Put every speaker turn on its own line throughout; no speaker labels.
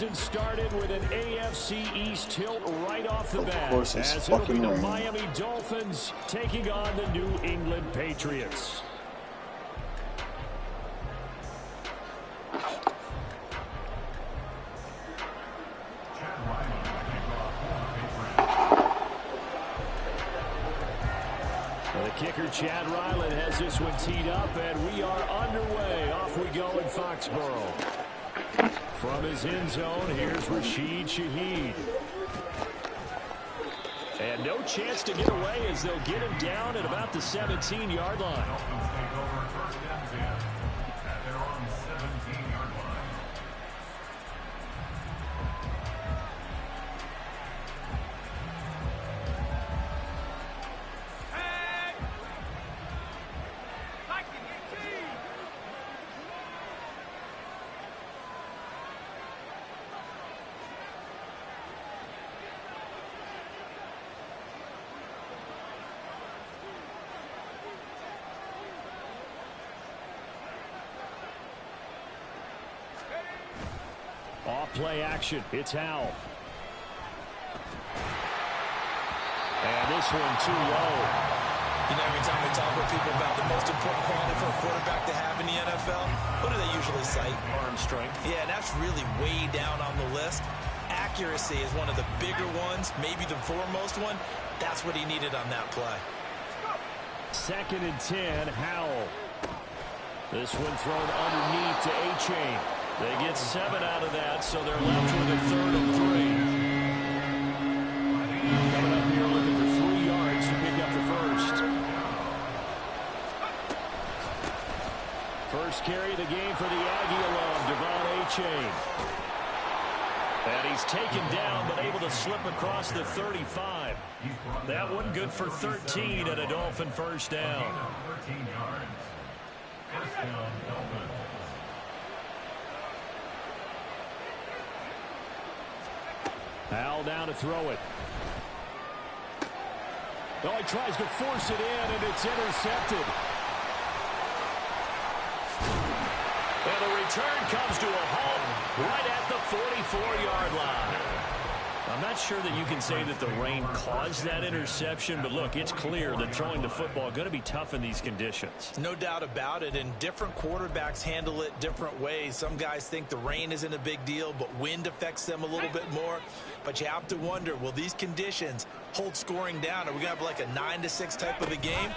season started with an AFC East tilt right off the bat.
Of course, it's
as it'll be
fucking
the
raining.
Miami Dolphins taking on the New England Patriots. The kicker, Chad Ryland, has this one teed up, and we are underway. Off we go in Foxborough. From his end zone, here's Rashid Shaheed. And no chance to get away as they'll get him down at about the 17-yard line. Off play action. It's Howell. And this one too low.
You know, every time we talk with people about the most important quality for a quarterback to have in the NFL, what do they usually cite?
Arm strength.
Yeah, and that's really way down on the list. Accuracy is one of the bigger ones, maybe the foremost one. That's what he needed on that play.
2nd and 10, Howell. This one thrown underneath to A-Chain. They get 7 out of that, so they're left with a 3rd and 3. Coming up here looking for 3 yards to pick up the first. First carry of the game for the Aggie alum, Devon A-Chain. And he's taken down, but able to slip across the 35. That one good for 13 and a Dolphin first down. Howell down to throw it. Oh, he tries to force it in, and it's intercepted. And the return comes to a halt right at the 44-yard line. I'm not sure that you can say that the rain caused that interception, but look, it's clear that throwing the football is going to be tough in these conditions.
No doubt about it, and different quarterbacks handle it different ways. Some guys think the rain isn't a big deal, but wind affects them a little bit more. But you have to wonder, will these conditions hold scoring down? Are we going to have like a 9-6 type of a game?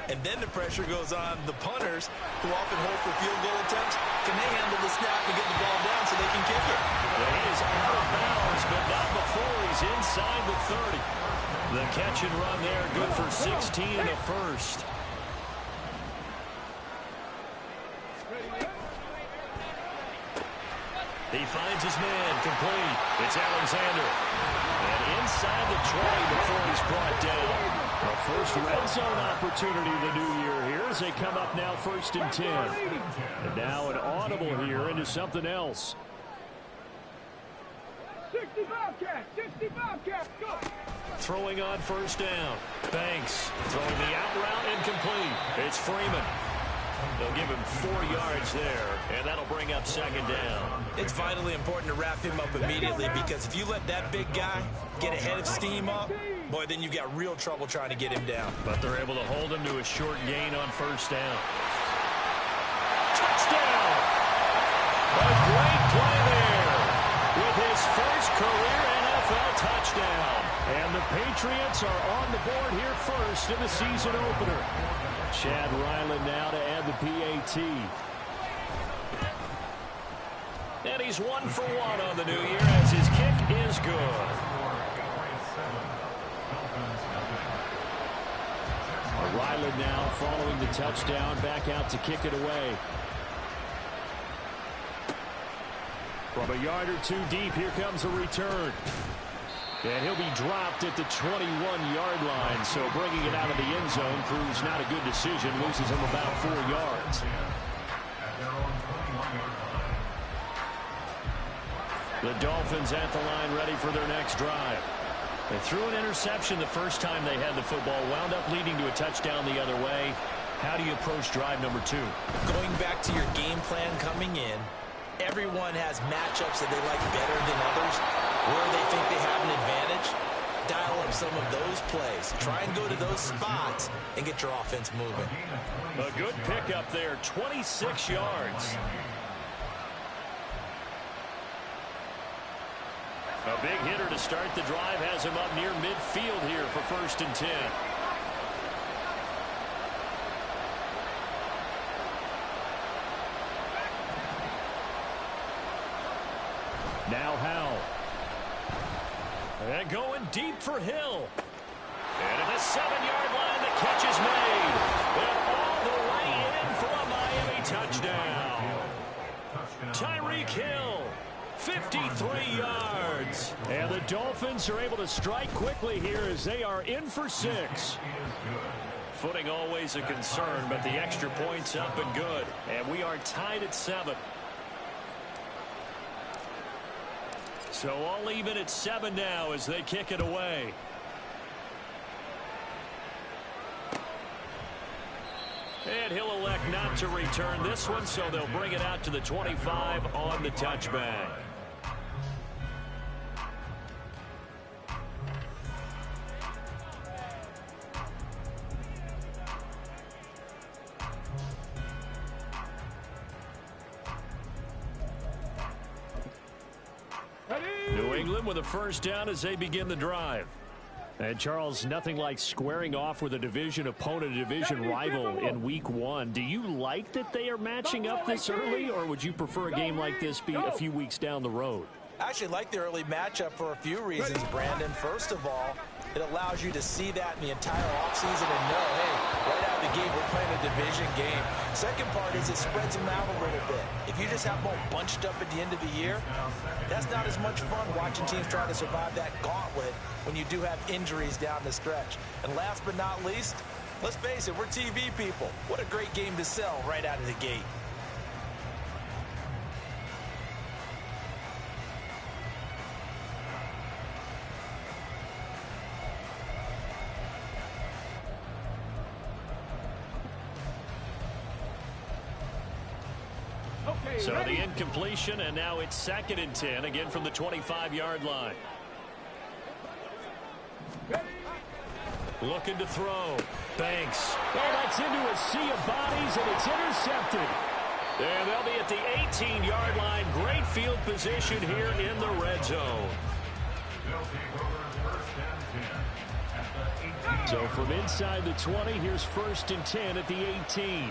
And then the pressure goes on the punters, who often hold for field goal attempts. Can they handle the snap and get the ball down so they can kick it?
Well, he is out of bounds, but not before he's inside the 30. The catch and run there, good for 16 and a first. He finds his man, complete. It's Alexander. And inside the 20 before he's brought down. A first red zone opportunity of the new year here as they come up now 1st and 10. And now an audible here into something else.
65 catch, 65 catch, go!
Throwing on first down. Banks throwing the out route incomplete. It's Freeman. They'll give him 4 yards there, and that'll bring up 2nd down.
It's vitally important to wrap him up immediately, because if you let that big guy get ahead of steam up, boy, then you've got real trouble trying to get him down.
But they're able to hold him to a short gain on first down. Touchdown! A great play there with his first career NFL touchdown. And the Patriots are on the board here first in the season opener. Chad Ryland now to add the PAT. And he's 1 for 1 on the new year as his kick is good. Ryland now following the touchdown, back out to kick it away. From a yard or 2 deep, here comes a return. And he'll be dropped at the 21-yard line, so bringing it out of the end zone proves not a good decision, loses him about 4 yards. The Dolphins at the line ready for their next drive. They threw an interception the first time they had the football, wound up leading to a touchdown the other way. How do you approach drive number 2?
Going back to your game plan coming in, Everyone has matchups that they like better than others, where they think they have an advantage. Dial up some of those plays. Try and go to those spots and get your offense moving.
A good pickup there, 26 yards. A big hitter to start the drive has him up near midfield here for 1st and 10. Now Howell. And going deep for Hill. And at the 7-yard line, the catch is made. And all the way in for a Miami touchdown. Tyreek Hill, 53 yards. And the Dolphins are able to strike quickly here as they are in for 6. Footing always a concern, but the extra point's up and good. And we are tied at 7. So all even at 7 now as they kick it away. And he'll elect not to return this one, so they'll bring it out to the 25 on the touchback. New England with a 1st down as they begin the drive. And Charles, nothing like squaring off with a division opponent, a division rival in week 1. Do you like that they are matching up this early, or would you prefer a game like this be a few weeks down the road?
I actually like the early matchup for a few reasons, Brandon. First of all, it allows you to see that in the entire offseason and know, hey, right out of the gate, we're playing a division game. Second part is it spreads them out a little bit. If you just have them all bunched up at the end of the year, that's not as much fun watching teams try to survive that gauntlet when you do have injuries down the stretch. And last but not least, let's face it, we're TV people. What a great game to sell right out of the gate.
So the incompletion, and now it's 2nd and 10, again from the 25-yard line. Looking to throw. Banks. And that's into a sea of bodies, and it's intercepted. And they'll be at the 18-yard line. Great field position here in the red zone. So from inside the 20, here's 1st and 10 at the 18.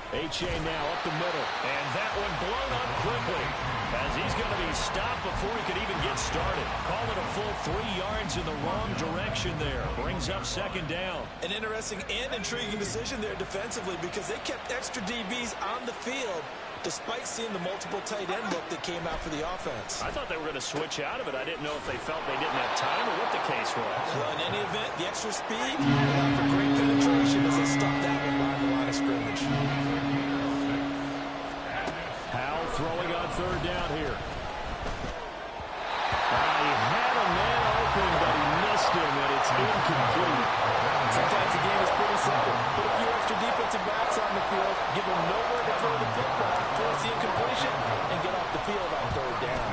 H.A. now up the middle. And that one blown up quickly as he's going to be stopped before he could even get started. Call it a full 3 yards in the wrong direction there. Brings up 2nd down.
An interesting and intriguing decision there defensively because they kept extra DBs on the field despite seeing the multiple tight end look that came out for the offense.
I thought they were going to switch out of it. I didn't know if they felt they didn't have time or what the case was.
Well, in any event, the extra speed allowed for great penetration as they stuck that one behind the line of scrimmage.
Howell throwing on 3rd down here. He had a man open, but he missed him, and it's incomplete.
Sometimes the game is pretty simple. Put a few extra defensive backs on the field, give them nowhere to throw the football, force the incompletion, and get off the field on 3rd down.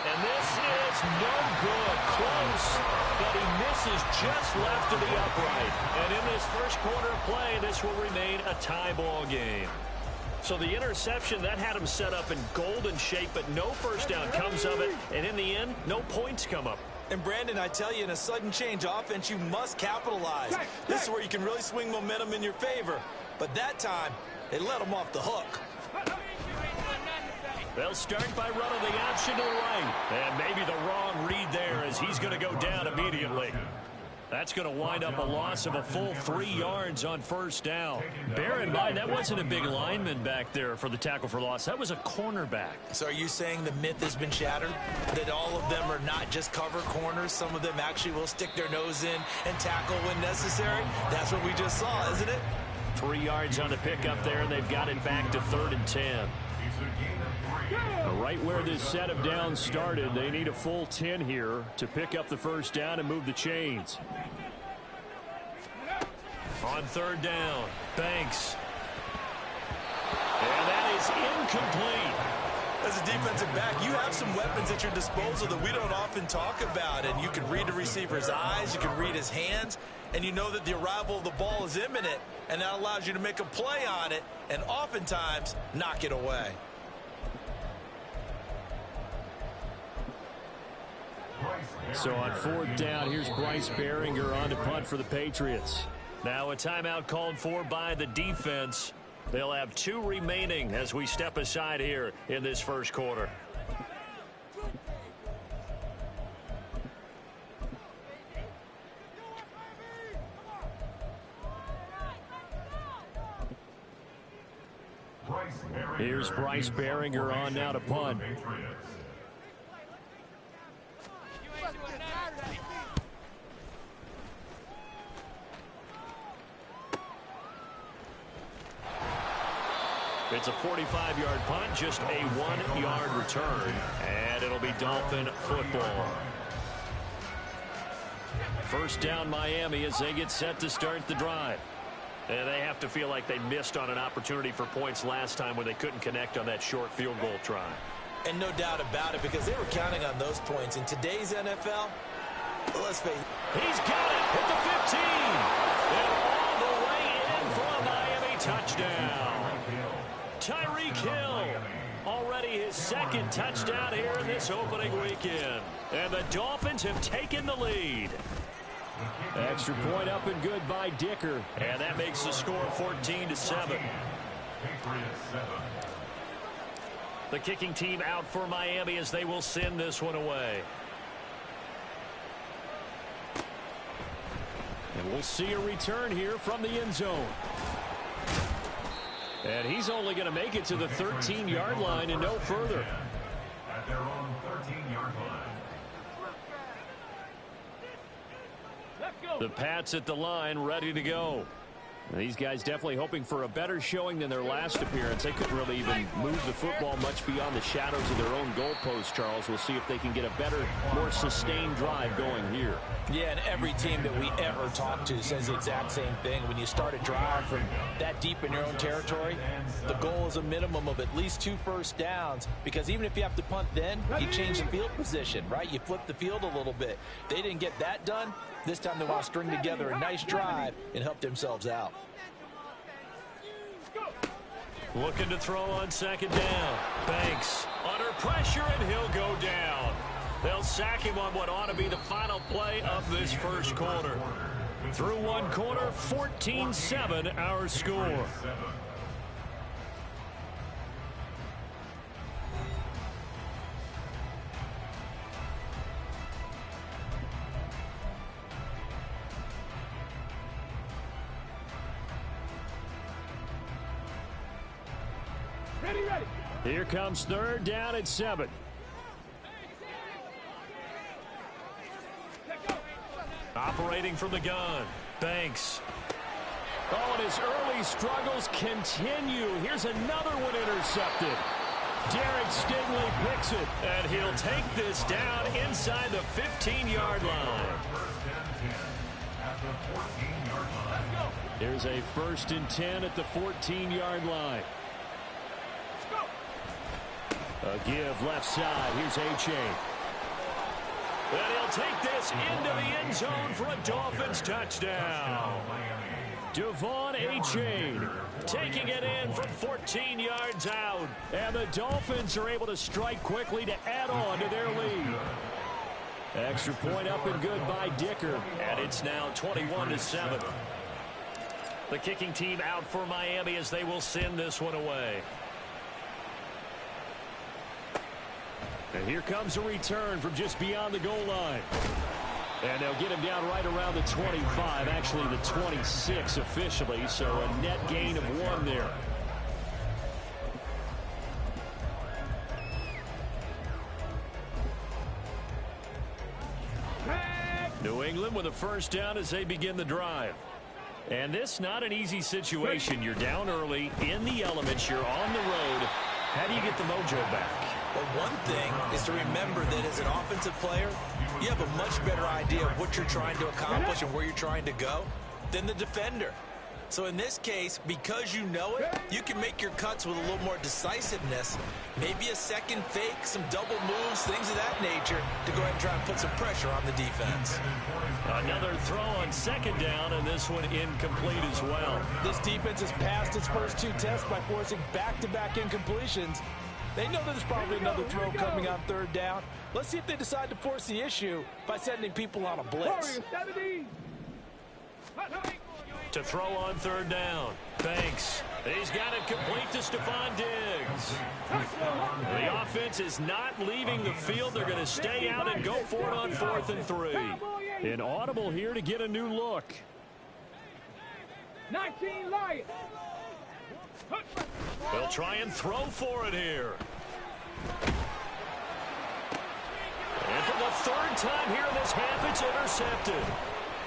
And this is no good. Close, but he misses just left of the upright. And in this first quarter of play, this will remain a tie ball game. So the interception, that had him set up in golden shape, but no 1st down comes of it. And in the end, no points come up.
And Brandon, I tell you, in a sudden change offense, you must capitalize. This is where you can really swing momentum in your favor. But that time, they let him off the hook.
They'll start by running the option to the right. And maybe the wrong read there as he's going to go down immediately. That's going to wind up a loss of a full 3 yards on 1st down. Bear in mind, that wasn't a big lineman back there for the tackle for loss. That was a cornerback.
So are you saying the myth has been shattered? That all of them are not just cover corners? Some of them actually will stick their nose in and tackle when necessary? That's what we just saw, isn't it?
3 yards on the pickup there, and they've got it back to 3rd and 10. Right where this set of downs started, they need a full 10 here to pick up the 1st down and move the chains. On 3rd down, Banks. is incomplete.
As a defensive back, you have some weapons at your disposal that we don't often talk about. And you can read the receiver's eyes, you can read his hands, and you know that the arrival of the ball is imminent. And that allows you to make a play on it and oftentimes knock it away.
So on 4th down, here's Bryce Baringer on to punt for the Patriots. Now a timeout called for by the defense. They'll have 2 remaining as we step aside here in this first quarter. Here's Bryce Baringer on now to punt. It's a 45-yard punt, just a 1-yard return, and it'll be Dolphin football. First down Miami as they get set to start the drive. And they have to feel like they missed on an opportunity for points last time when they couldn't connect on that short field goal try.
And no doubt about it, because they were counting on those points. In today's NFL, let's face it.
He's got it at the 15. And all the way in for a Miami touchdown. Tyreek Hill, already his 2nd touchdown here in this opening weekend. And the Dolphins have taken the lead. Extra point up and good by Dicker. And that makes the score 14-7. The kicking team out for Miami as they will send this one away. And we'll see a return here from the end zone. And he's only going to make it to the 13-yard line and no further.
At their own 13-yard line.
The Pats at the line, ready to go. These guys definitely hoping for a better showing than their last appearance. They couldn't really even move the football much beyond the shadows of their own goalpost, Charles. We'll see if they can get a better, more sustained drive going here.
Yeah, and every team that we ever talk to says the exact same thing. When you start a drive from that deep in your own territory, the goal is a minimum of at least 2 first downs, because even if you have to punt then, you change the field position, right? You flip the field a little bit. They didn't get that done. This time they want to string together a nice drive and help themselves out.
Looking to throw on 2nd down. Banks under pressure, and he'll go down. They'll sack him on what ought to be the final play of this first quarter. Through 1 quarter, 14-7 our score.
Ready.
Here comes 3rd down at 7. Operating from the gun. Banks. Oh, and his early struggles continue. Here's another one intercepted. Derek Stingley picks it, and he'll take this down inside the 15-yard line. Here's a 1st and 10 at the 14-yard line. A give left side. Here's A-Chain. And he'll take this into the end zone for a Dolphins touchdown. Devon A-Chain taking it in from 14 yards out. And the Dolphins are able to strike quickly to add on to their lead. Extra point up and good by Dicker. And it's now 21-7. The kicking team out for Miami as they will send this one away. And here comes a return from just beyond the goal line. And they'll get him down right around the 25, actually the 26 officially, so a net gain of 1 there. New England with a 1st down as they begin the drive. And this not an easy situation. You're down early, in the elements, you're on the road. How do you get the mojo back?
Well, one thing is to remember that as an offensive player, you have a much better idea of what you're trying to accomplish and where you're trying to go than the defender. So in this case, because you know it, you can make your cuts with a little more decisiveness. Maybe a second fake, some double moves, things of that nature to go ahead and try and put some pressure on the defense.
Another throw on second down, and this one incomplete as well.
This defense has passed its first 2 tests by forcing back-to-back incompletions. They know there's probably another throw coming on third down. Let's see if they decide to force the issue by sending people on a blitz.
To throw on third down. Banks. He's got it complete to Stephon Diggs. The offense is not leaving the field. They're going to stay out and go for it on 4th and 3. An audible here to get a new look.
19 Lions.
They'll try and throw for it here. And for the 3rd time here in this half, it's intercepted.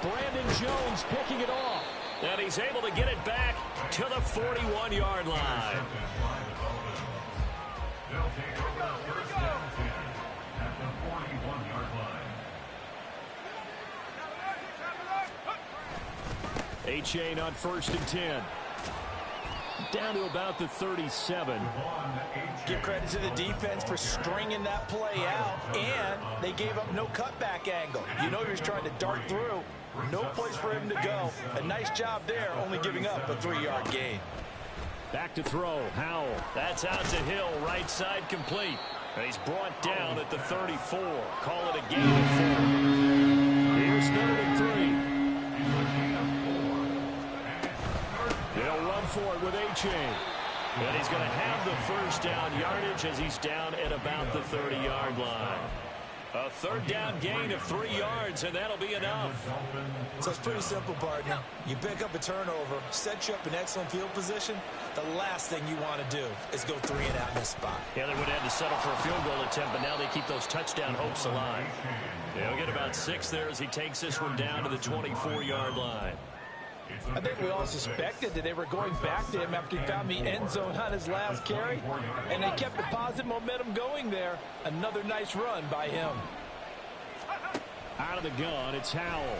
Brandon Jones picking it off. And he's able to get it back to the 41-yard line.
They'll take over first down 10 at the 41-yard line.
A-Chain on 1st and 10. Down to about the 37.
Give credit to the defense for stringing that play out, and they gave up no cutback angle. You know he was trying to dart through. No place for him to go. A nice job there, only giving up a 3-yard gain.
Back to throw. Howell. That's out to Hill. Right side complete. And he's brought down at the 34. Call it a gain of 4. Here's 3rd and 3. They'll run for it with A-Chain. And he's going to have the first down yardage as he's down at about the 30-yard line. A 3rd down gain of 3 yards, and that'll be enough.
So it's pretty simple, partner. You pick up a turnover, set you up in excellent field position. The last thing you want to do is go 3 and out in this spot.
Yeah, they would have to settle for a field goal attempt, but now they keep those touchdown hopes alive. They'll get about 6 there as he takes this one down to the 24-yard line.
I think we all suspected that they were going back to him after he found the end zone on his last carry, and they kept the positive momentum going there. Another nice run by him.
Out of the gun, it's Howell.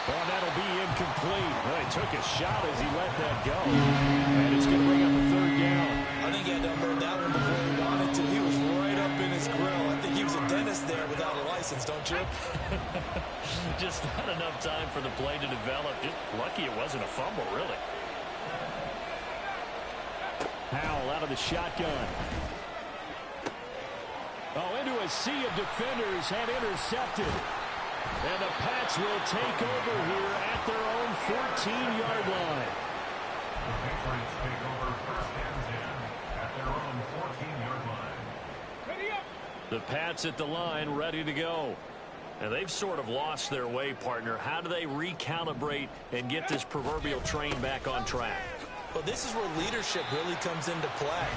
Well, that'll be incomplete. Well, he took a shot as he let that go, and it's going to bring up a 3rd down.
I think he had to unload that one before he wanted to. He was right up in his grill. I think he was a dentist there without a license, don't you?
Just not enough time for the play to develop. Just lucky it wasn't a fumble, really. Howell out of the shotgun. Oh, into a sea of defenders and intercepted. And the Pats will take over here at their own 14-yard line.
The Patriots take over first and 10 at their own 14-yard line.
Ready up.
The Pats at the line, ready to go. And they've sort of lost their way, partner. How do they recalibrate and get this proverbial train back on track?
Well, this is where leadership really comes into play.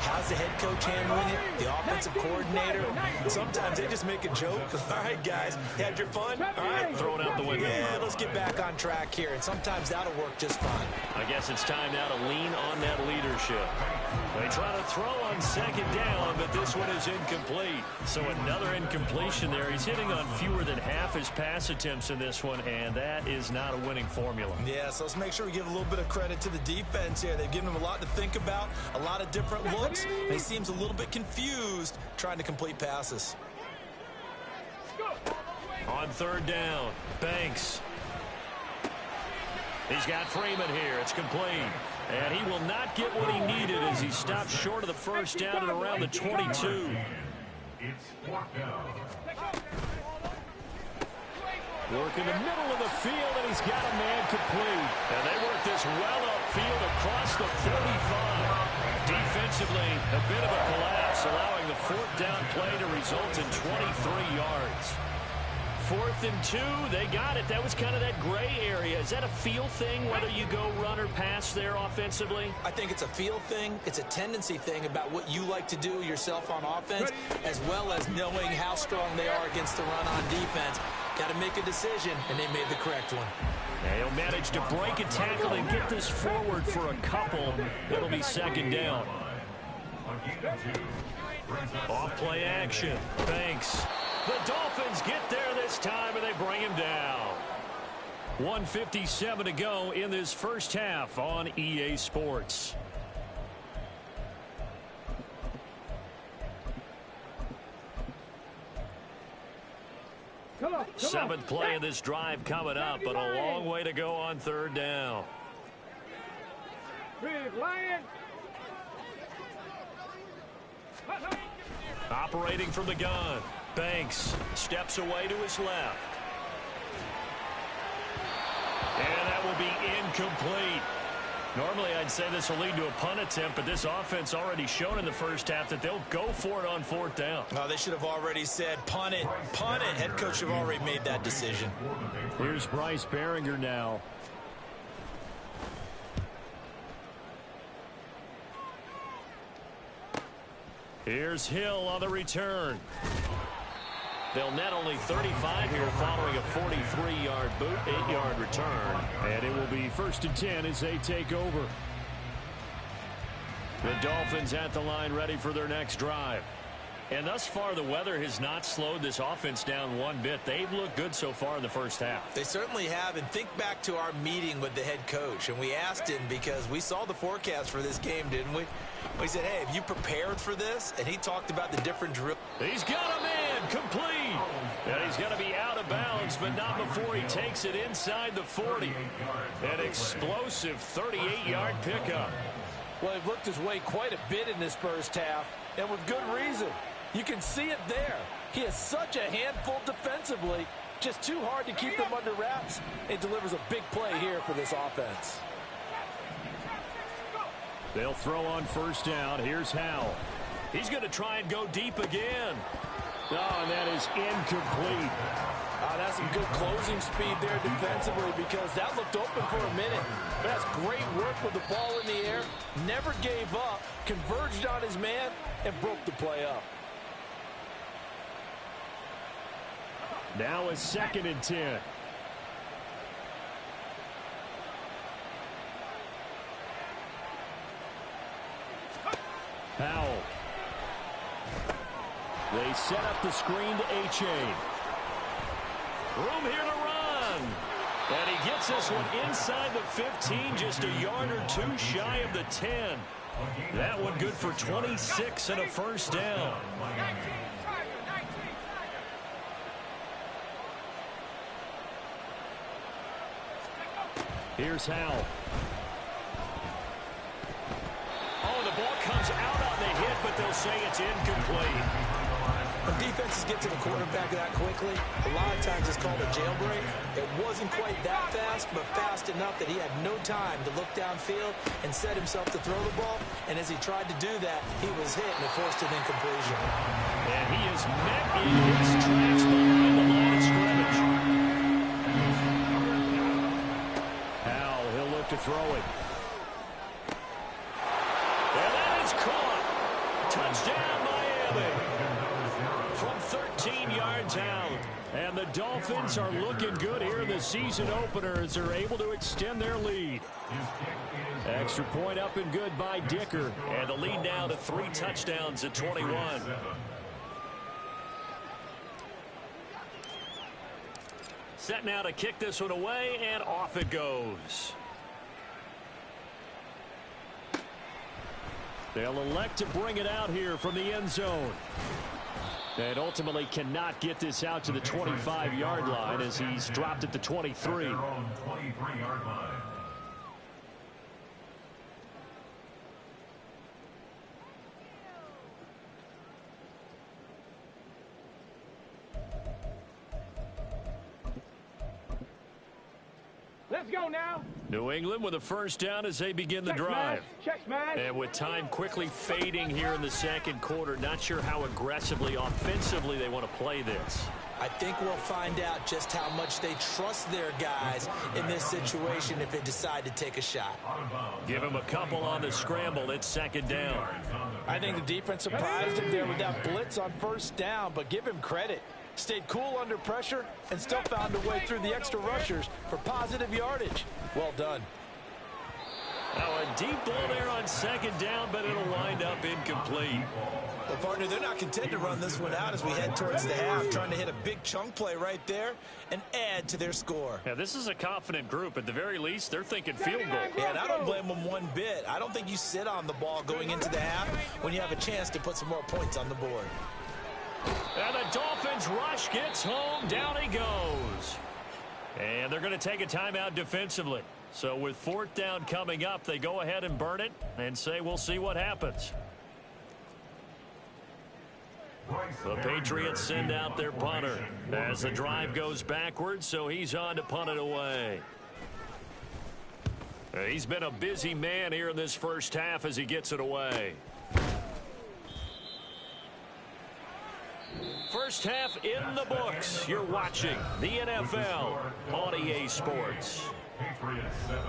How's the head coach handling it? The offensive coordinator? Sometimes they just make a joke. All right, guys, you had your fun? All right,
Throw it out the window.
Yeah, let's get back on track here. And sometimes that'll work just fine.
I guess it's time now to lean on that leadership. They try to throw on second down, but this one is incomplete. So another incompletion there. He's hitting on fewer than half his pass attempts in this one, and that is not a winning formula.
Yeah, so let's make sure we give a little bit of credit to the defense here. They've given him a lot to think about, a lot of different looks, and he seems a little bit confused trying to complete passes.
On 3rd down, Banks. He's got Freeman here. It's complete. And he will not get what he needed as he stopped short of the first down at around the 22.
It's 4th down.
Work in the middle of the field, and he's got a man complete. And they work this well upfield across the 45. Defensively, a bit of a collapse, allowing the 4th down play to result in 23 yards. 4th and 2, they got it. That was kind of that gray area. Is that a feel thing, whether you go run or pass there offensively?
I think it's a feel thing. It's a tendency thing about what you like to do yourself on offense, as well as knowing how strong they are against the run on defense. Got to make a decision, and they made the correct one.
And he'll manage to break a tackle and get this forward for a couple. It'll be 2nd down. Off play action. Banks. The Dolphins get there this time, and they bring him down. 1:57 to go in this first half on EA Sports. Seventh play of this drive coming up, but a long way to go on third down.
Big Lion.
Operating from the gun. Banks steps away to his left. And that will be incomplete. Normally, I'd say this will lead to a punt attempt, but this offense already shown in the first half that they'll go for it on fourth down.
Oh, they should have already said, punt it, punt it. Head coach have already made that decision.
Here's Bryce Behringer now. Here's Hill on the return. They'll net only 35 here following a 43-yard boot, 8-yard return. And it will be 1st and 10 as they take over. The Dolphins at the line ready for their next drive. And thus far, the weather has not slowed this offense down one bit. They've looked good so far in the first half.
They certainly have. And think back to our meeting with the head coach. And we asked him because we saw the forecast for this game, didn't we? We said, hey, have you prepared for this? And he talked about the different drills.
He's got a man complete. And he's going to be out of bounds, but not before he takes it inside the 40. An explosive 38-yard pickup.
Well, he looked his way quite a bit in this first half, and with good reason. You can see it there. He is such a handful defensively. Just too hard to keep him under wraps. It delivers a big play here for this offense.
They'll throw on first down. Here's Howell. He's going to try and go deep again. Oh, and that is incomplete.
That's some good closing speed there defensively because that looked open for a minute. But that's great work with the ball in the air. Never gave up, converged on his man, and broke the play up.
Now a 2nd and 10. Howell. They set up the screen to A-Chain. Room here to run. And he gets this one inside the 15, just a yard or two shy of the 10. That one good for 26 and a first down. Here's Howell. Oh, the ball comes out on the hit, but they'll say it's incomplete.
When defenses get to the quarterback that quickly, a lot of times it's called a jailbreak. It wasn't quite that fast, but fast enough that he had no time to look downfield and set himself to throw the ball. And as he tried to do that, he was hit and it forced an incompletion.
And he is met in his tracks behind the line of scrimmage. Howell, he'll look to throw it. And that is caught. Touchdown, Miami. From 13 yards out. And the Dolphins are looking good here in the season opener as they're able to extend their lead. Extra point up and good by Dicker. And the lead now to 3 touchdowns at 21. Set now to kick this one away, and off it goes. They'll elect to bring it out here from the end zone. And ultimately cannot get this out to the 25-yard line as he's dropped at the 23.
At their own 23-yard line.
Let's go now.
New England with a first down as they begin the drive.
Check, man.
And with time quickly fading here in the second quarter, not sure how aggressively, offensively they want to play this.
I think we'll find out just how much they trust their guys in this situation if they decide to take a shot.
Give him a couple on the scramble. It's 2nd down.
I think the defense surprised him there with that blitz on first down, but give him credit. Stayed cool under pressure and still found a way through the extra rushers for positive yardage. Well done.
Now a deep ball there on second down, but it'll wind up incomplete.
Well, partner, they're not content to run this one out as we head towards the half, trying to hit a big chunk play right there and add to their score.
Yeah, this is a confident group. At the very least, they're thinking field goal.
Yeah, and I don't blame them one bit. I don't think you sit on the ball going into the half when you have a chance to put some more points on the board.
And the Dolphins rush gets home. Down he goes. And they're going to take a timeout defensively. So with fourth down coming up, they go ahead and burn it and say we'll see what happens. The Patriots send out their punter as the drive goes backwards, so he's on to punt it away. He's been a busy man here in this first half as he gets it away. First half in the books. You're watching the NFL on EA Sports.
Patriots 7.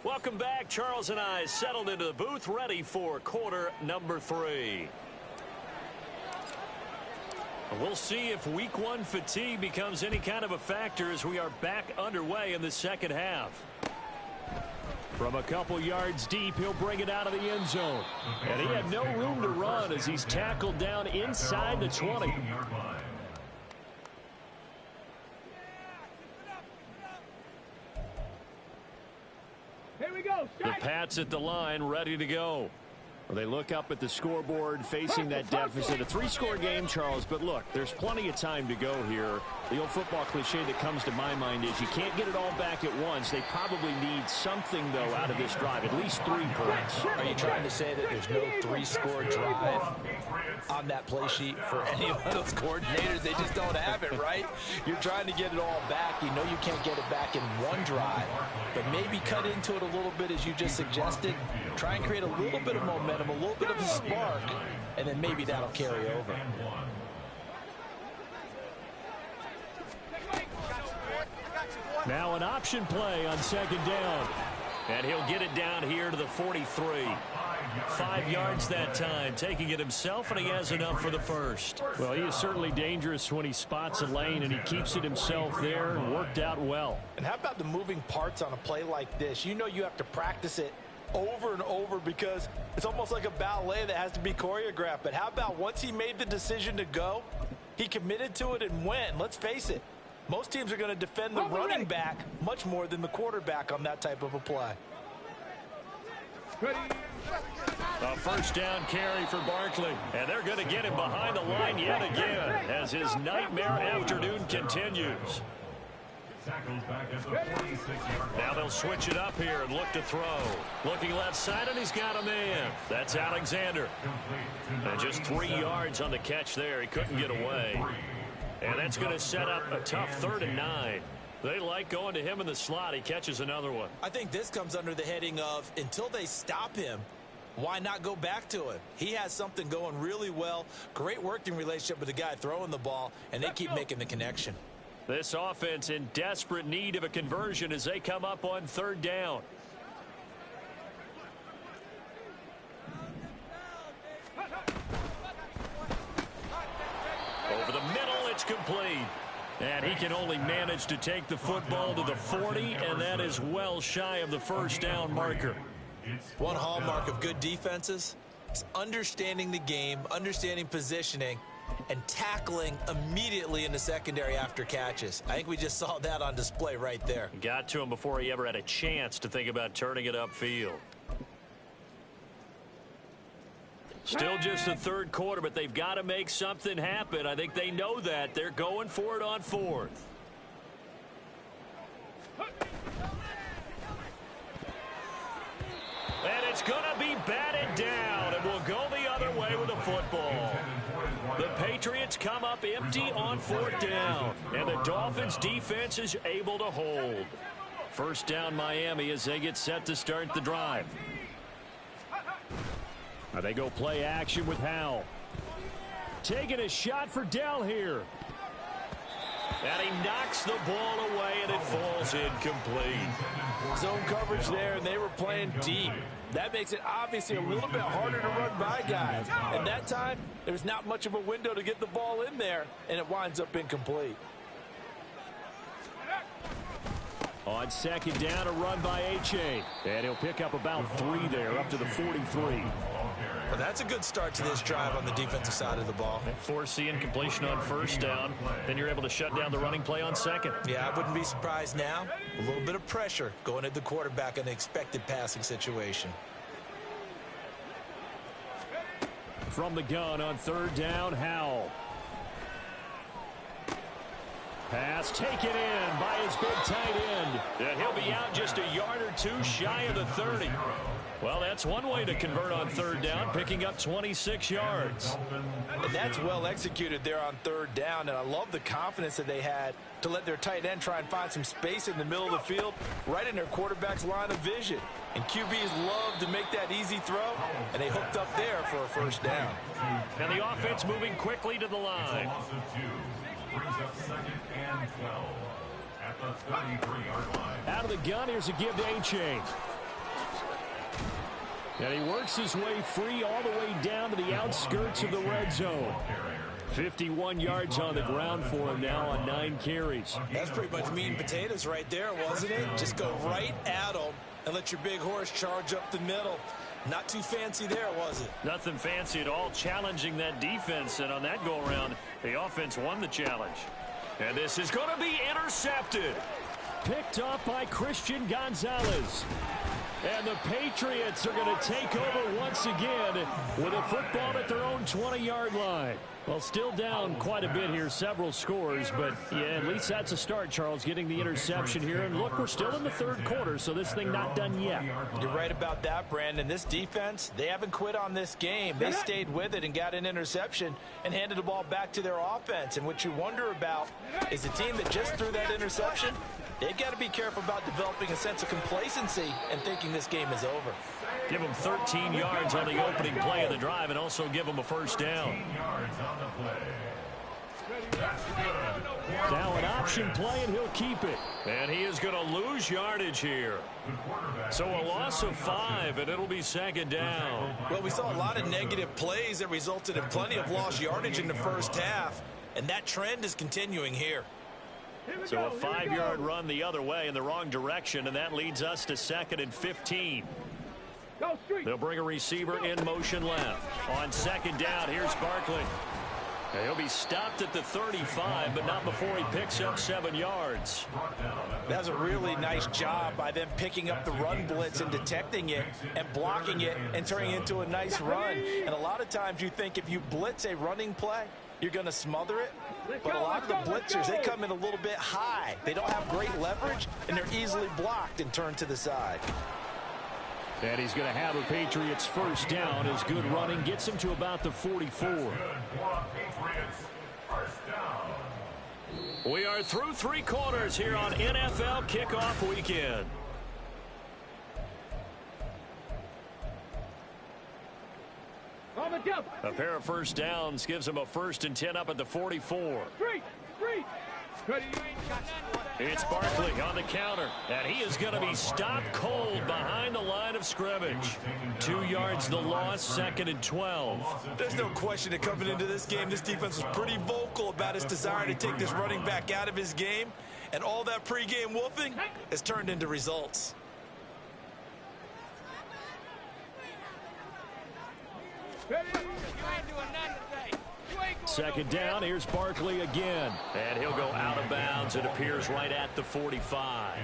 Welcome back. Charles and I settled into the booth, ready for quarter number 3. We'll see if week 1 fatigue becomes any kind of a factor as we are back underway in the second half. From a couple yards deep, he'll bring it out of the end zone. And he had no room to run as he's tackled down inside the 20.
Here we go.
The Pats at the line, ready to go. Well, they look up at the scoreboard facing that deficit. A 3-score game, Charles, but look, there's plenty of time to go here. The old football cliche that comes to my mind is you can't get it all back at once. They probably need something, though, out of this drive, at least 3 points.
Are you trying to say that there's no 3-score drive on that play sheet for any of those coordinators? They just don't have it, right? You're trying to get it all back. You know you can't get it back in one drive, but maybe cut into it a little bit as you just suggested. Try and create a little bit of momentum, a little bit of a spark, and then maybe that'll carry over.
Now an option play on second down. And he'll get it down here to the 43. 5 yards that time, taking it himself, and he has enough for the first. Well, he is certainly dangerous when he spots a lane, and he keeps it himself there and worked out well.
And how about the moving parts on a play like this? You know you have to practice it over and over because it's almost like a ballet that has to be choreographed. But how about once he made the decision to go, he committed to it and went. Let's face it, most teams are going to defend the running back much more than the quarterback on that type of a play.
A first down carry for Barkley, and they're going to get him behind the line yet again as his nightmare afternoon continues. Now they'll switch it up here and look to throw. Looking left side, and he's got a man. That's Alexander. And just 3 yards on the catch there. He couldn't get away. And that's going to set up a tough 3rd and 9. They like going to him in the slot. He catches another one.
I think this comes under the heading of until they stop him, why not go back to him? He has something going really well. Great working relationship with the guy throwing the ball, and they keep making the connection.
This offense in desperate need of a conversion as they come up on 3rd down. Over the middle, it's complete. And he can only manage to take the football to the 40, and that is well shy of the first down marker.
One hallmark of good defenses is understanding the game, understanding positioning, and tackling immediately in the secondary after catches. I think we just saw that on display right there.
Got to him before he ever had a chance to think about turning it upfield. Still just the 3rd quarter, but they've got to make something happen. I think they know that. They're going for it on 4th. And it's going to be batted down, and we'll go the other way with the football. The Patriots come up empty on 4th down, and the Dolphins defense is able to hold. First down Miami as they get set to start the drive. Now they go play action with Howell. Taking a shot for Dell here. And he knocks the ball away, and it falls incomplete.
Zone coverage there, and they were playing deep. That makes it obviously a little bit harder to run by guys. And that time, there's not much of a window to get the ball in there, and it winds up incomplete.
On second down, a run by H.A. And he'll pick up about 3 there, up to the 43.
Well, that's a good start to this drive on the defensive side of the ball.
Force the incompletion on first down. Then you're able to shut down the running play on second.
Yeah, I wouldn't be surprised now. A little bit of pressure going at the quarterback in an expected passing situation.
From the gun on third down, Howell. Pass taken in by his big tight end. And he'll be out just a yard or 2 shy of the 30. Well, that's one way to convert on third down, picking up 26 yards.
And that's well executed there on third down, and I love the confidence that they had to let their tight end try and find some space in the middle of the field, right in their quarterback's line of vision. And QBs love to make that easy throw, and they hooked up there for a first down.
And the offense moving quickly to the line.
Brings up 2nd and 12 at the 33-yard line.
Out of the gun, here's a give to H.A. And he works his way free all the way down to the outskirts of the red zone. 51 yards on the ground for him now on 9 carries.
That's pretty much meat and potatoes right there, wasn't it? Just go right at him and let your big horse charge up the middle. Not too fancy there, was it?
Nothing fancy at all, challenging that defense. And on that go-around, the offense won the challenge. And this is going to be intercepted. Picked up by Christian Gonzalez. And the Patriots are going to take over once again with a football at their own 20-yard line. Well, still down quite a bit here, several scores, but yeah, at least that's a start, Charles, getting the interception here. And look, we're still in the third quarter, so this thing not done yet.
You're right about that, Brandon. This defense, they haven't quit on this game. They stayed with it and got an interception and handed the ball back to their offense. And what you wonder about is the team that just threw that interception, they've got to be careful about developing a sense of complacency and thinking this game is over.
Give him 13 yards on the opening play of the drive and also give him a first down. Now an option play, and he'll keep it. And he is going to lose yardage here. So a loss of 5, and it'll be second down.
Well, we saw a lot of negative plays that resulted in plenty of lost yardage in the first half, and that trend is continuing here.
So a 5-yard run the other way in the wrong direction, and that leads us to 2nd and 15. They'll bring a receiver in motion left. On second down, here's Barkley. And he'll be stopped at the 35, but not before he picks up 7 yards.
That's a really nice job by them picking up the run blitz and detecting it and blocking it and turning it into a nice run. And a lot of times you think if you blitz a running play, you're going to smother it. But a lot of the blitzers, they come in a little bit high. They don't have great leverage, and they're easily blocked and turned to the side.
And he's going to have a Patriots first down as good running gets him to about the 44. We are through 3 quarters here on NFL Kickoff Weekend. A pair of first downs gives him a 1st and 10 up at the 44. It's Barkley on the counter, and he is going to be stopped cold behind the line of scrimmage. 2 yards the loss, 2nd and 12.
There's no question that coming into this game, this defense was pretty vocal about its desire to take this running back out of his game, and all that pregame wolfing has turned into results.
Second down, here's Barkley again. And he'll go out of bounds. It appears right at the 45.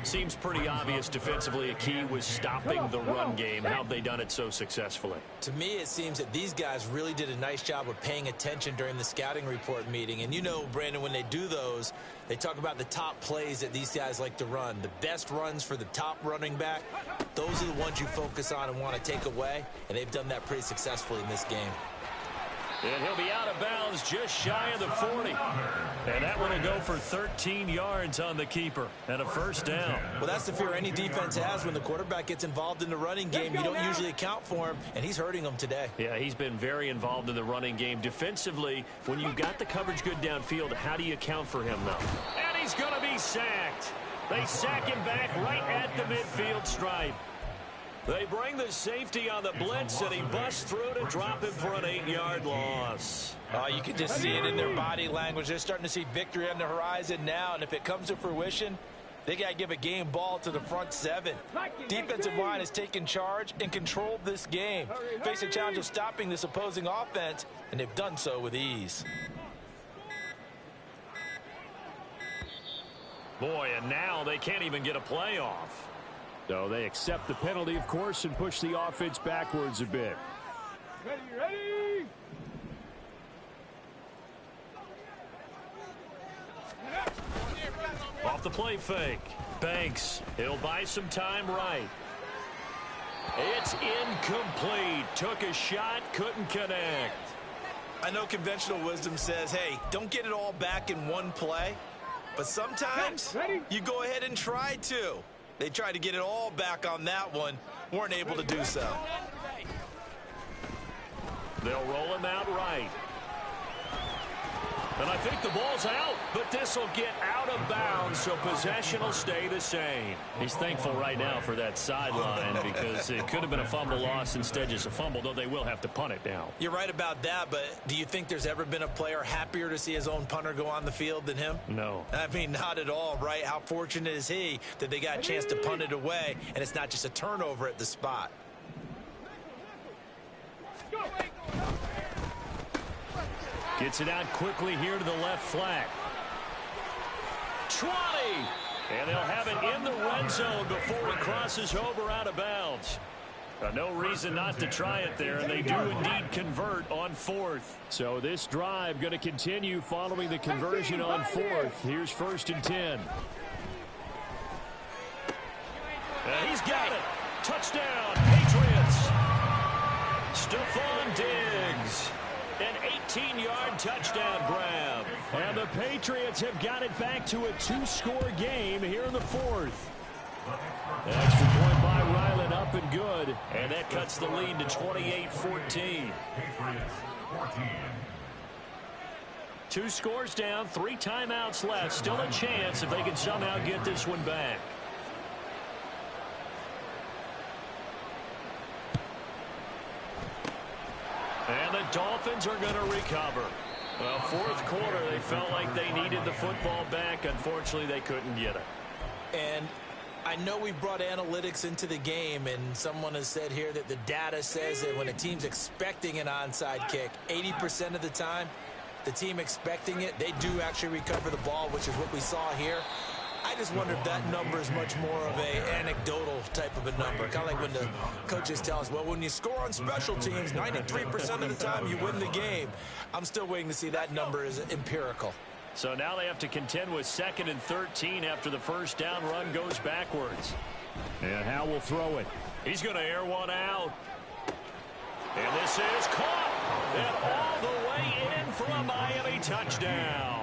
Seems pretty obvious defensively a key was stopping the run game. How have they done it so successfully?
To me, it seems that these guys really did a nice job of paying attention during the scouting report meeting. And you know, Brandon, when they do those, they talk about the top plays that these guys like to run. The best runs for the top running back, those are the ones you focus on and want to take away. And they've done that pretty successfully in this game.
And he'll be out of bounds just shy of the 40. And that one will go for 13 yards on the keeper and a first down.
Well, that's the fear any defense has when the quarterback gets involved in the running game. You don't usually account for him, and he's hurting them today.
Yeah, he's been very involved in the running game. Defensively, when you've got the coverage good downfield, how do you account for him, though? And he's going to be sacked. They sack him back right at the midfield stripe. They bring the safety on the blitz, and he busts through to drop him for an 8-yard loss.
You can just see it in their body language. They're starting to see victory on the horizon now, and if it comes to fruition, they got to give a game ball to the front seven. Defensive line has taken charge and controlled this game. Face a challenge of stopping this opposing offense, and they've done so with ease.
Boy, and now they can't even get a play off.
So they accept the penalty, of course, and push the offense backwards a bit.
Ready.
Off the play fake. Banks. He'll buy some time right. It's incomplete. Took a shot, couldn't connect.
I know conventional wisdom says, hey, don't get it all back in one play. But sometimes you go ahead and try to. They tried to get it all back on that one. Weren't able to do so.
They'll roll him out right. And I think the ball's out, but this will get out of bounds, so possession will stay the same. He's thankful right now for that sideline because it could have been a fumble loss, instead just a fumble, though they will have to punt it now.
You're right about that, but do you think there's ever been a player happier to see his own punter go on the field than him?
No.
I mean, not at all, right? How fortunate is he that they got a chance to punt it away, and it's not just a turnover at the spot.
Gets it out quickly here to the left flat. 20! And they'll have it in the red zone before it crosses over out of bounds. No reason not to try it there, and they do indeed convert on fourth.
So this drive going to continue following the conversion on fourth. Here's 1st and 10.
And he's got it. Touchdown, Patriots. Stephon Diggs. An 18-yard touchdown grab.
And the Patriots have got it back to a 2-score game here in the 4th. Extra point by Ryland, up and good.
And that cuts the lead to 28-14.
Patriots 14.
2 scores down, 3 timeouts left. Still a chance if they can somehow get this one back. And the Dolphins are going to recover. Well, 4th quarter, they felt like they needed the football back. Unfortunately, they couldn't get it.
And I know we brought analytics into the game, and someone has said here that the data says that when a team's expecting an onside kick, 80% of the time, the team expecting it, they do actually recover the ball, which is what we saw here. I just wonder if that number is much more of a anecdotal type of a number. Kind of like when the coaches tell us, well, when you score on special teams, 93% of the time you win the game. I'm still waiting to see that number is empirical.
So now they have to contend with 2nd and 13 after the first down run goes backwards.
And Howe will throw it.
He's going to air one out. And this is caught. And all the way in for a Miami touchdown.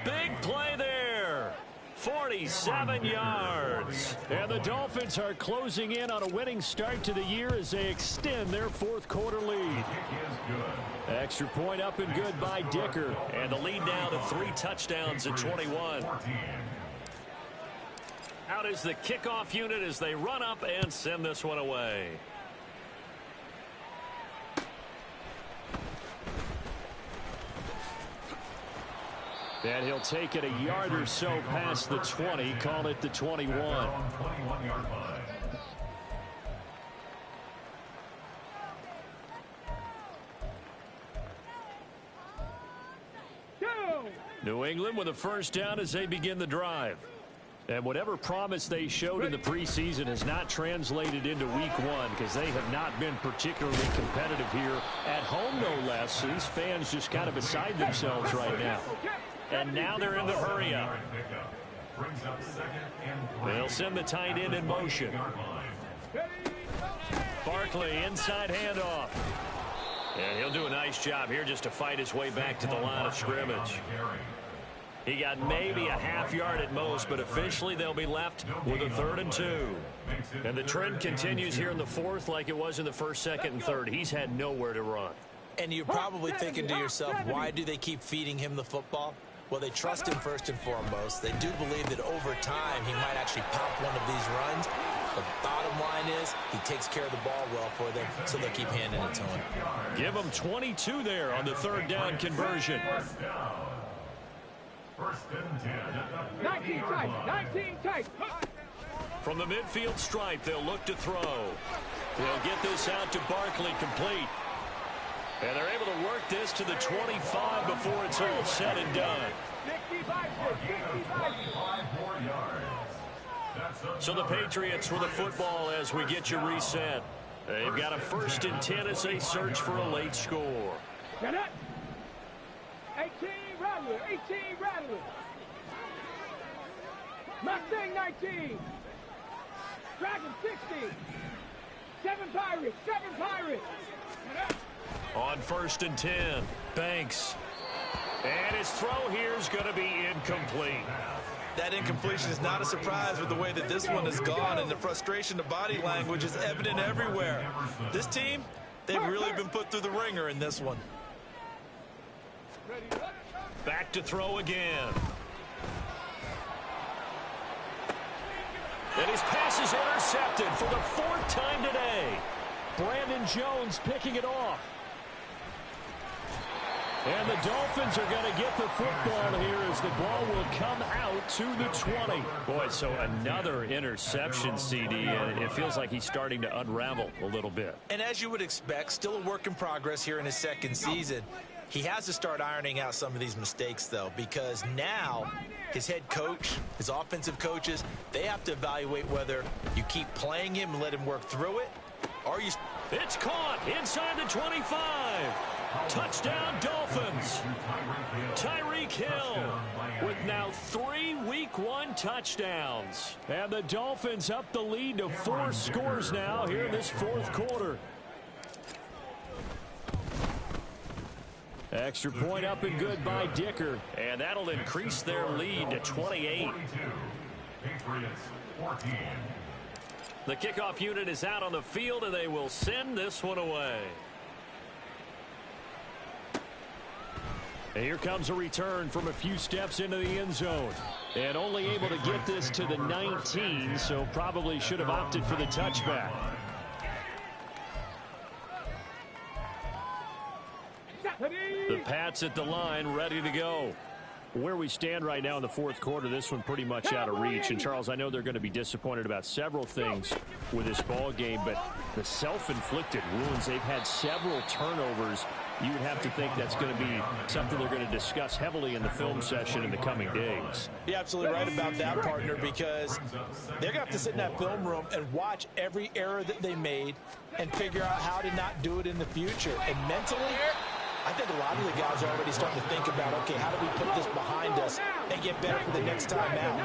Big play there. 47 yards.
And the Dolphins are closing in on a winning start to the year as they extend their 4th quarter lead. Extra point up and good by Dicker.
And the lead now to 3 touchdowns at 21. Out is the kickoff unit as they run up and send this one away.
And he'll take it a yard or so past the 20, call it the 21.
21-yard line.
New England with a first down as they begin the drive. And whatever promise they showed in the preseason has not translated into week one because they have not been particularly competitive here at home, no less. These fans just kind of beside themselves right now. And now they're in the hurry up. They'll send the tight end in motion. Barkley inside handoff. And he'll do a nice job here just to fight his way back to the line of scrimmage. He got maybe a half yard at most, but officially they'll be left with a 3rd and 2. And the trend continues here in the fourth like it was in the first, second, and third. He's had nowhere to run.
And you're probably thinking to yourself, why do they keep feeding him the football? Well, they trust him first and foremost. They do believe that over time he might actually pop one of these runs. The bottom line is he takes care of the ball well for them, so they'll keep handing it to him.
Give him 22 there on the 3rd down conversion.
19 tight, 19 tight.
From the midfield stripe, they'll look to throw. They'll get this out to Barkley, complete. And they're able to work this to the 25 before it's all said and done. So the Patriots with the football as we get you reset. They've got a 1st and 10 as they search for a late score.
18 Rattler, 18 Rattler. Mustang 19. Dragon 60. 7 Pirates, 7 Pirates.
On 1st and 10, Banks. And his throw here is going to be incomplete.
That incompletion is not a surprise with the way that this one has gone, and the frustration, the body language is evident everywhere. This team, they've really been put through the ringer in this one.
Back to throw again. And his pass is intercepted for the 4th time today. Brandon Jones picking it off. And the Dolphins are going to get the football here as the ball will come out to the 20. Boy, so another interception, CD, and it feels like he's starting to unravel a little bit.
And as you would expect, still a work in progress here in his 2nd season. He has to start ironing out some of these mistakes, though, because now his head coach, his offensive coaches, they have to evaluate whether you keep playing him and let him work through it, or you...
It's caught inside the 25. Touchdown, Dolphins. Tyreek Hill with now 3 Week 1 touchdowns. And the Dolphins up the lead to 4 scores now here in this 4th quarter. Extra point up and good by Dicker. And that'll increase their lead to 28. The kickoff unit is out on the field, and they will send this one away. And here comes a return from a few steps into the end zone. And only able to get this to the 19, so probably should have opted for the touchback. The Pats at the line, ready to go. Where we stand right now in the 4th quarter, this one pretty much out of reach. And, Charles, I know they're going to be disappointed about several things with this ball game, but the self-inflicted wounds, they've had several turnovers. You would have to think that's going to be something they're going to discuss heavily in the film session in the coming days.
You're absolutely right about that, partner, because they're going to have to sit in that film room and watch every error that they made and figure out how to not do it in the future. And mentally, I think a lot of the guys are already starting to think about, okay, how do we put this behind us and get better for the next time out?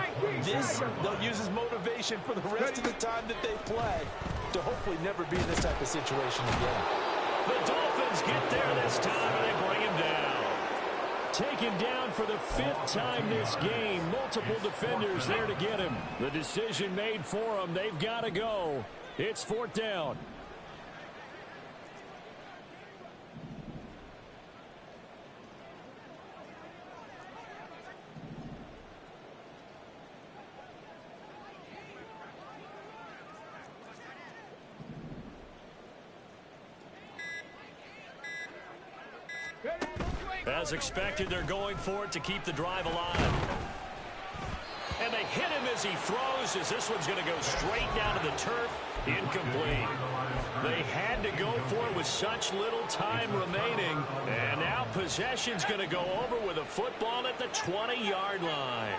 This, they'll use as motivation for the rest of the time that they play to hopefully never be in this type of situation again.
The Dolphins get there this time, and they bring him down. Taken down for the 5th time this game. Multiple defenders there to get him. The decision made for them. They've got to go. It's 4th down. As expected, they're going for it to keep the drive alive. And they hit him as
as he throws, as this one's going to go straight down to the turf. Incomplete. They had to go for it with such little time remaining. And now possession's going to go over with a football at the 20-yard line.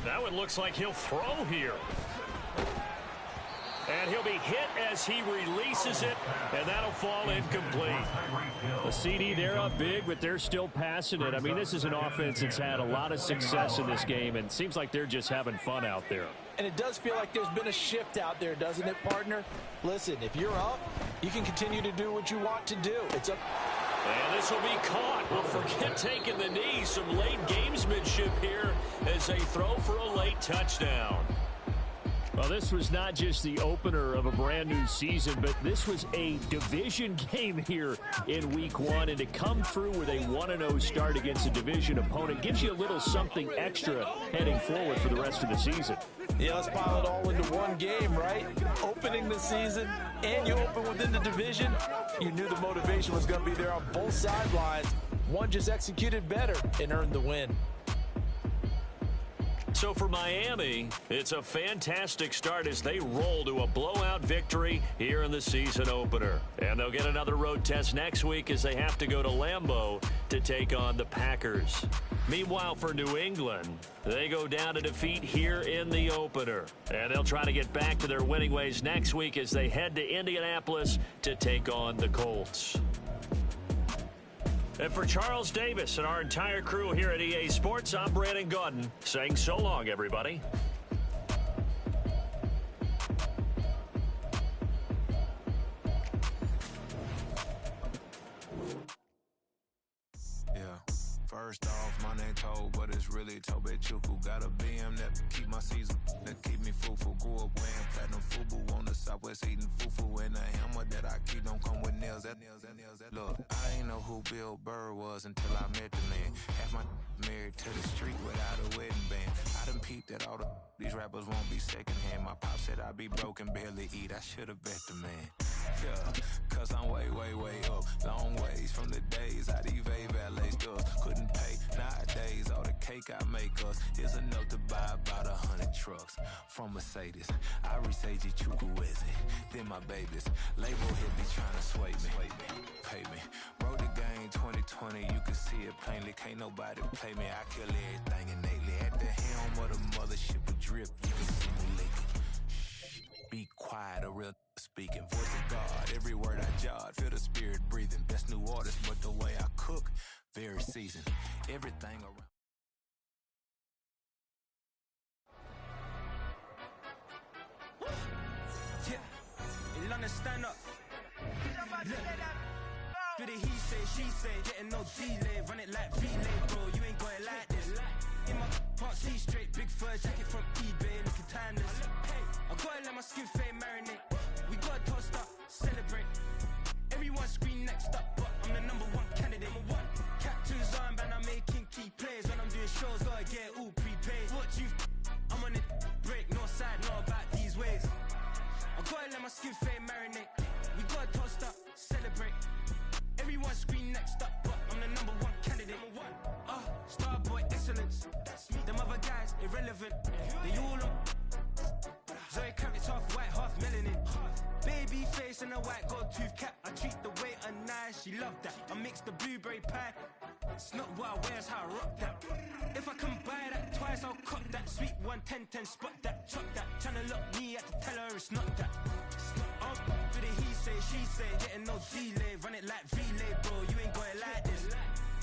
That one looks like he'll throw here. And he'll be hit as he releases it, and that'll fall incomplete.
The CD, they're up big, but they're still passing it. I mean, this is an offense that's had a lot of success in this game, and it seems like they're just having fun out there.
And it does feel like there's been a shift out there, doesn't it, partner? Listen, if you're up, you can continue to do what you want to do. It's up.
And this will be caught. Well, forget taking the knee. Some late gamesmanship here as they throw for a late touchdown.
Well, this was not just the opener of a brand new season, but this was a division game here in week 1. And to come through with a 1-0 start against a division opponent gives you a little something extra heading forward for the rest of the season.
Yeah, let's pile it all into one game, right? Opening the season, and you open within the division. You knew the motivation was going to be there on both sidelines. One just executed better and earned the win.
So for Miami, it's a fantastic start as they roll to a blowout victory here in the season opener. And they'll get another road test next week as they have to go to Lambeau to take on the Packers. Meanwhile, for New England, they go down to defeat here in the opener. And they'll try to get back to their winning ways next week as they head to Indianapolis to take on the Colts. And for Charles Davis and our entire crew here at EA Sports, I'm Brandon Gaudin saying so long, everybody.
First off, my name Toad, but it's really Tobe Chuku. Got a BM that keep my season, that keep me fruitful. Grew up wearing platinum FUBU on the Southwest eating fufu. And a hammer that I keep don't come with nails. Look, I ain't know who Bill Burr was until I met the man. Half my married to the street without a wedding band. I done peeped that all these rappers won't be secondhand. My pop said I'd be broke and barely eat. I should've bet the man. Yeah, cause I'm way up. Long ways from the days I evade valet stuff. Couldn't pay. Nowadays, all the cake I make us is enough to buy about 100 trucks. From Mercedes, I resage Chukwueze. Then my babies, label hit be trying to sway me. Pay me. Wrote the game 2020, you can see it plainly. Can't nobody play me. I kill everything innately. At the helm of the mothership with drip, you can see me leaking. Shh, be quiet, a real speaking. Voice of God, every word I jot. Feel the spirit breathing. Best new artist, but the way I cook, very seasoned. Everything around.
Yeah, in London, stand up. Do the he say, she say, getting no delay. Run it like relay, bro. You ain't got it like this. In my can't see straight, big fur jacket from eBay, looking timeless. I gotta let my skin fade marinate. We gotta toast up, celebrate. Everyone scream next up, but I'm the #1 candidate. Captain's armband, I'm making key plays. When I'm doing shows, gotta get all prepaid. What you I'm on it, break, no side, not about these ways. I gotta let my skin fade marinate. We gotta toast up, celebrate. Everyone scream next up, but I'm the #1 candidate. Starboy excellence. That's me. Them other guys irrelevant. They all on. Zoe Camp, it's half white, half melanin. Baby face and a white gold tooth cap. I treat the waiter nice, she love that. I mix the blueberry pie. It's not what I wear, it's how I rock that. If I can buy that twice, I'll cop that. Sweet 110, spot that, chop that. Tryna lock me, I can tell her it's not that. Do the he say, she say, getting no delay. Run it like relay, bro, you ain't got it like this.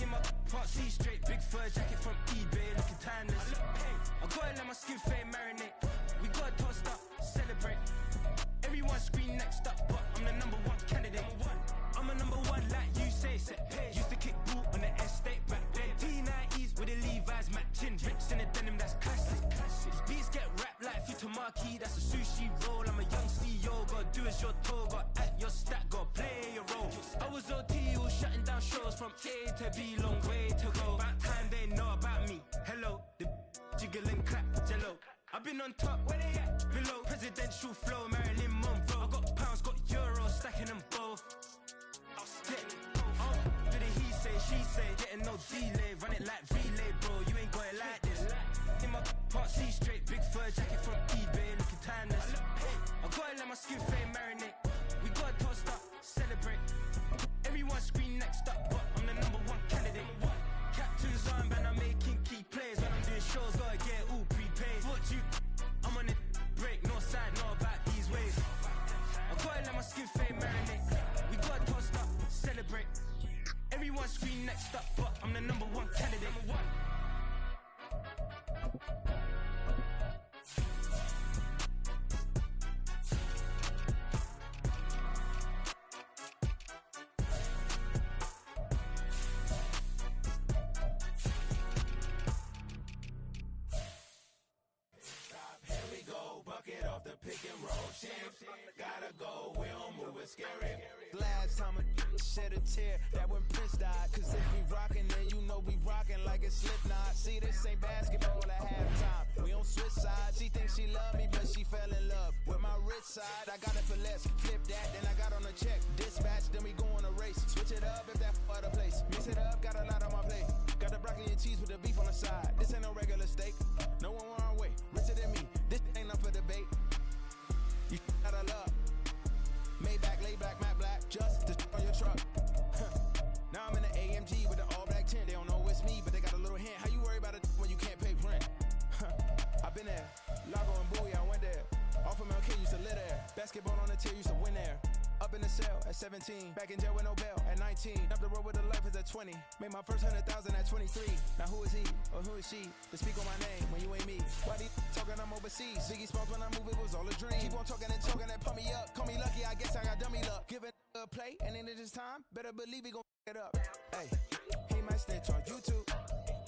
In my can't see straight, big fur jacket from eBay, looking timeless. I gotta let my skin fade marinate. We gotta toast up, celebrate. Everyone scream next up, but I'm the #1 candidate. I'm a #1 like you say, set page. Used to kick boot on the estate back then. T90s with the Levi's matching. Rips in the denim, that's classic. These beats get wrapped like Futamaki, that's a sushi roll. I'm a young CEO, gotta do as you're told. Gotta act your stat, gotta play your role. I was OT, all shutting down shows from A to B, long way to go. About time they know about me. Hello, the jiggle and clap, jello. I've been on top, where they at? Below, presidential flow, Marilyn Monroe. I got pounds, got euros, stacking them both. Do the he say, she say, getting no delay. Run it like relay, bro, you ain't got it like this. In my part C straight, big fur jacket from eBay, looking timeless. I gotta let my skin fade marinate. We gotta toast up, celebrate. Everyone scream next up, but I'm the #1 candidate. Captain's armband, I'm making key plays. When I'm doing shows, gotta get all prepaid. What you, I'm on it, break, no side, no about these ways. I gotta let my skin fade marinate. We gotta toast up, celebrate. Everyone scream next up, but I'm the #1 candidate.
Last time a shed a tear, that when Prince died. Cause if we rockin', then you know we rockin' like a Slipknot. See, this ain't basketball at halftime. We on switch sides. She thinks she love me, but she fell in love with my rich side. I got it for less. Flip that, then I got on a check. Dispatch, then we go on a race. Switch it up if that other place. Mix it up, got a lot on my plate. Got the broccoli and cheese with the beef on the side. This ain't no regular steak. No one wrong way. Richer than me. This ain't up for debate. You out of love. Maybach, lay back, matte black, just to on your truck. Now I'm in the AMG with the all black tint. They don't know it's me, but they got a little hint. How you worry about it when you can't pay rent? I've been there. Lago and Bowie, I went there. Off of MLK, used to live there. Basketball on the tier, used to win there. Up in the cell at 17. Back in jail with no bail at 19. Up the road with a life is at 20. Made my first 100,000 at 23. Now who is he or who is she to speak on my name when you ain't me? Why they talking I'm overseas? Biggie Smalls when I move it was all a dream. Keep on talking and pump me up. Call me lucky, I guess I got dummy luck. Give it a play and then it is time. Better believe he gon' it up. Hey, he might snitch on YouTube.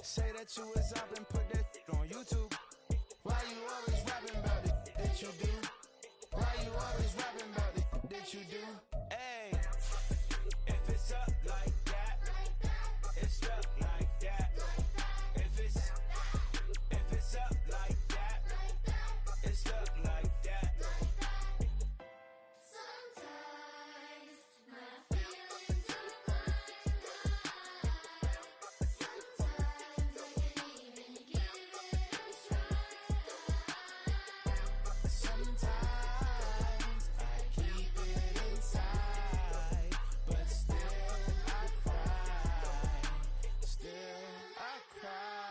Say that you was up and put that on YouTube. Why you always rapping about it that you do? Why you always rapping about it that you do? Hey, if it's up like that, it's up like that. If it's up like that, it's up like that.
Sometimes my feelings are flying high. Sometimes I can't even give it a try.
Sometimes I keep it inside, but still I cry. Still I cry.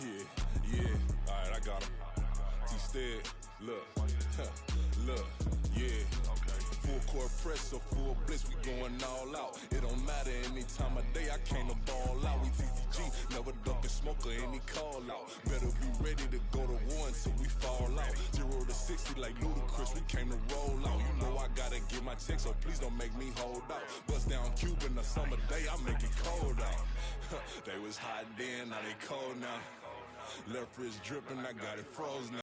Yeah. Alright, I got him. T-Stead, look, look, yeah. Full court press, so full blitz, we going all out. It don't matter any time of day, I came to ball out. We TCG, never duckin' smoke or any call out. Better be ready to go to war until we fall out. 0 to 60 like Ludacris, we came to roll out. You know I gotta get my check, so please don't make me hold out. Bust down Cuban a summer day, I make it cold out. They was hot then, now they cold now. Left wrist dripping, I got it frozen.